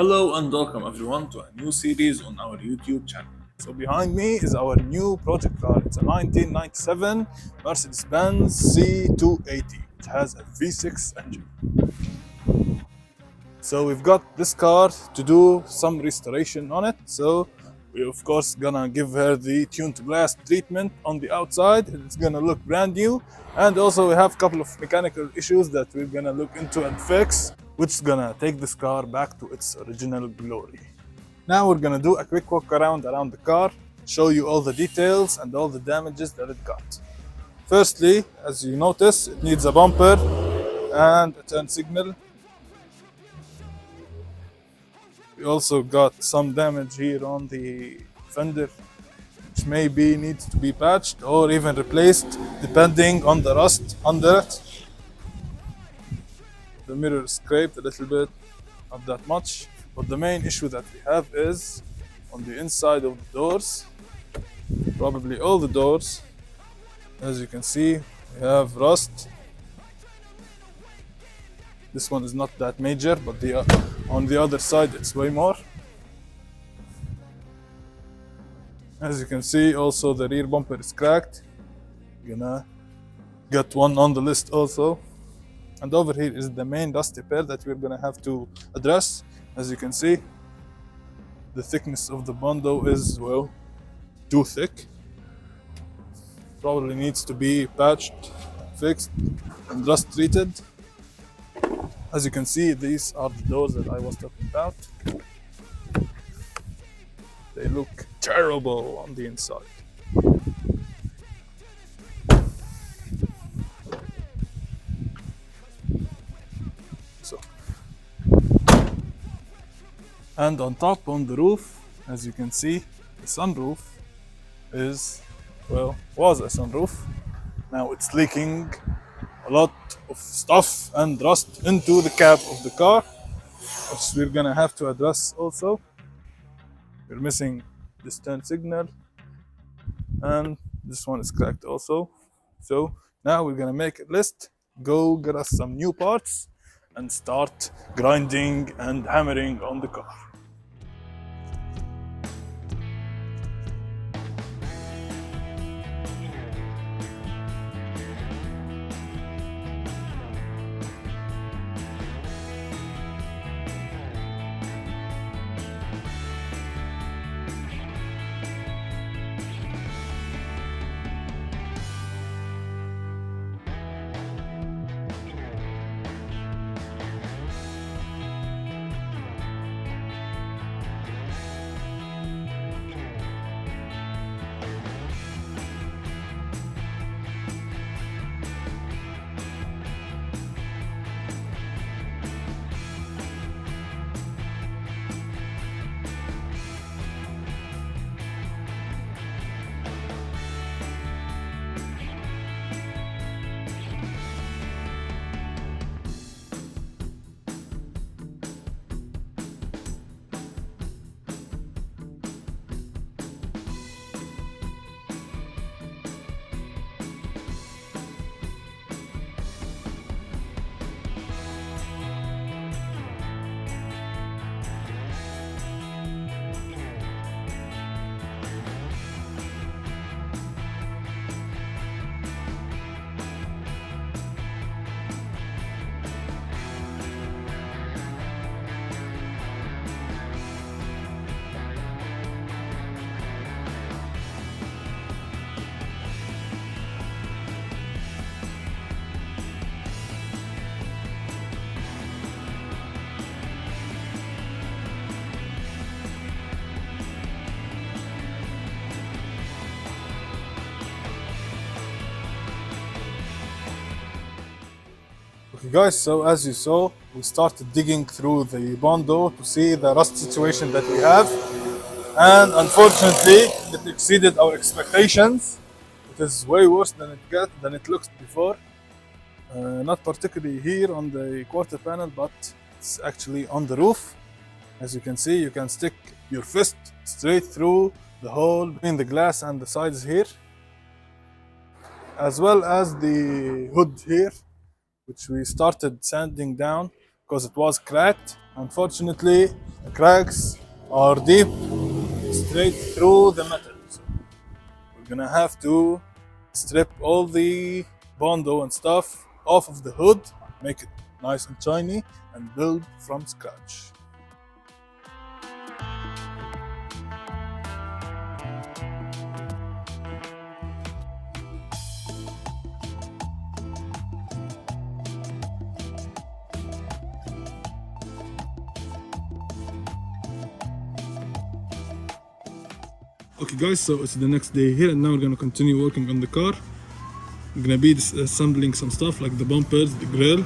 Hello and welcome everyone to a new series on our YouTube channel. So behind me is our new project car. It's a 1997 Mercedes-Benz C280. It has a V6 engine. So we've got this car to do some restoration on it. So we of course gonna give her the tuned glass treatment on the outside. It's gonna look brand new. And also we have a couple of mechanical issues that we're gonna look into and fix, which is gonna take this car back to its original glory. Now we're gonna do a quick walk around the car, show you all the details and all the damages that it got. Firstly, as you notice, it needs a bumper and a turn signal. We also got some damage here on the fender, which maybe needs to be patched or even replaced depending on the rust under it. The mirror is scraped a little bit, not that much, but the main issue that we have is on the inside of the doors, probably all the doors. As you can see, we have rust. This one is not that major, but on the other side it's way more. As you can see, also the rear bumper is cracked. Gonna get one on the list also. And over here is the main rust repair that we're gonna have to address. As you can see, the thickness of the bondo is, well, too thick. Probably needs to be patched, fixed, and rust treated. As you can see, these are the doors that I was talking about. They look terrible on the inside. And on top, on the roof, as you can see, the sunroof is, well, was a sunroof. Now it's leaking a lot of stuff and rust into the cab of the car, which we're gonna have to address also. We're missing this turn signal, and this one is cracked also. So now we're gonna make a list, go get us some new parts, and start grinding and hammering on the car. Okay guys, so as you saw, we started digging through the bondo to see the rust situation that we have, and unfortunately it exceeded our expectations. It is way worse than it looked before. Not particularly here on the quarter panel, but it's actually on the roof. As you can see, you can stick your fist straight through the hole between the glass and the sides here, as well as the hood here, which we started sanding down because it was cracked. Unfortunately, The cracks are deep straight through the metal. So we're gonna have to strip all the bondo and stuff off of the hood, make it nice and shiny, and build from scratch. Okay guys, so it's the next day here and now we're gonna continue working on the car. We're gonna be disassembling some stuff like the bumpers, the grille,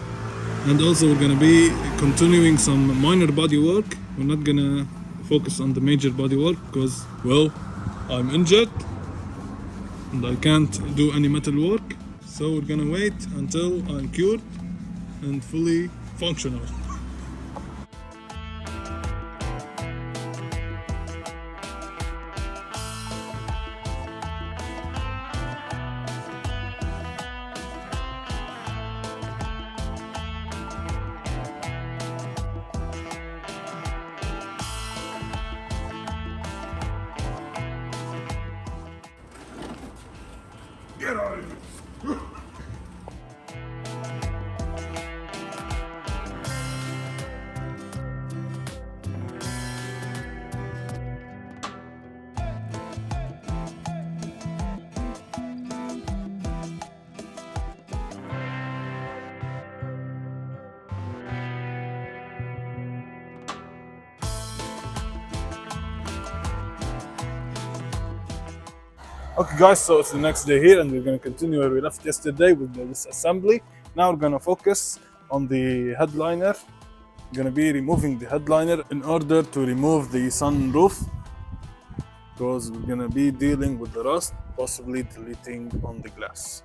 and also we're gonna be continuing some minor body work. We're not gonna focus on the major body work because, well, I'm injured and I can't do any metal work. So we're gonna wait until I'm cured and fully functional. Get out of here! Okay guys, so it's the next day here and we're gonna continue where we left yesterday with this assembly. Now we're gonna focus on the headliner. We're gonna be removing the headliner in order to remove the sunroof because we're gonna be dealing with the rust, possibly deleting on the glass.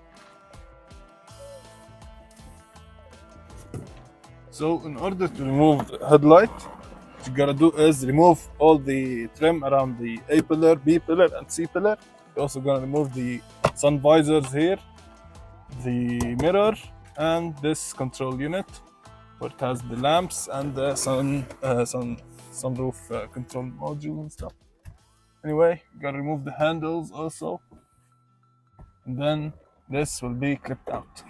So in order to remove the headlight, what you gotta do is remove all the trim around the A pillar, B pillar and C pillar. You're also gonna remove the sun visors here, the mirror, and this control unit where it has the lamps and the sunroof control module and stuff. Anyway, you gotta remove the handles also, and then this will be clipped out.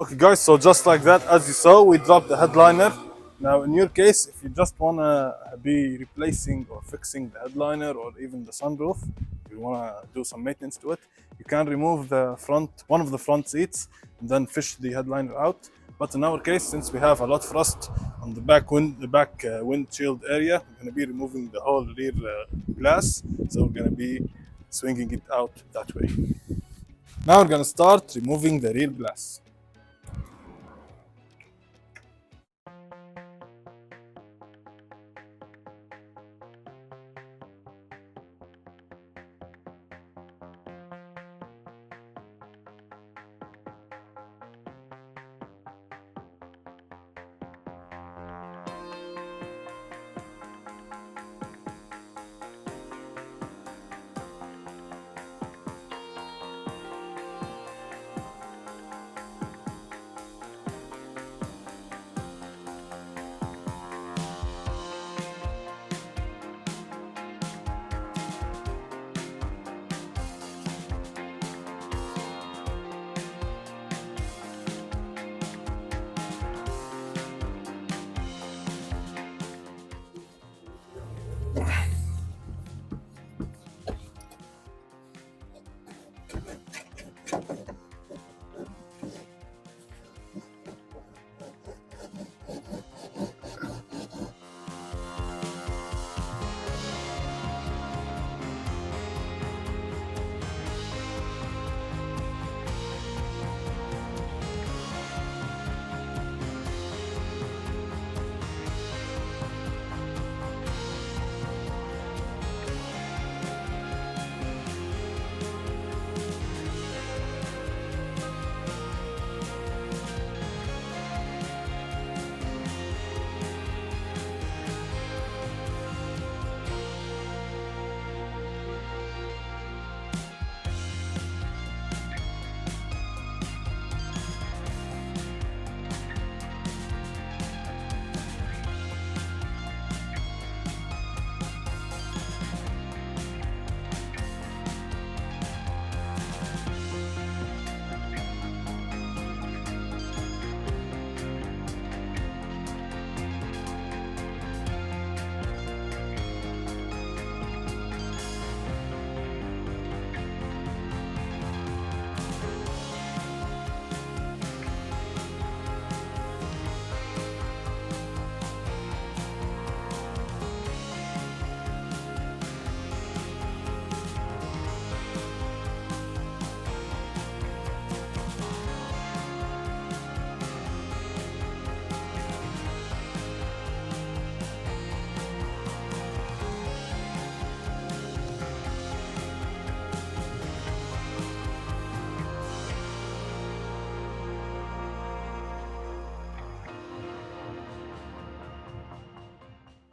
Okay guys, so just like that, as you saw, we dropped the headliner. Now in your case, if you just wanna be replacing or fixing the headliner or even the sunroof, you wanna do some maintenance to it, you can remove the front, one of the front seats and then fish the headliner out. But in our case, since we have a lot of rust on the back windshield area, we're gonna be removing the whole rear glass. So we're gonna be swinging it out that way. Now we're gonna start removing the rear glass.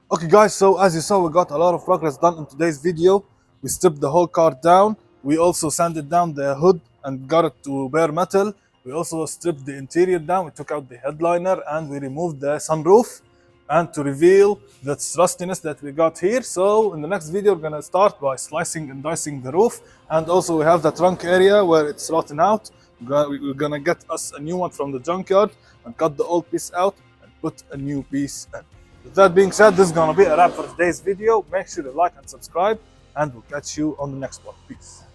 Okay guys, so as you saw, we got a lot of progress done in today's video. We stripped the whole car down. We also sanded down the hood and got it to bare metal. We also stripped the interior down. We took out the headliner and we removed the sunroof, and to reveal the rustiness that we got here. So in the next video, we're gonna start by slicing and dicing the roof, and also we have the trunk area where it's rotten out. We're gonna get us a new one from the junkyard and cut the old piece out and put a new piece in. With that being said, this is gonna be a wrap for today's video. Make sure to like and subscribe, and we'll catch you on the next one. Peace.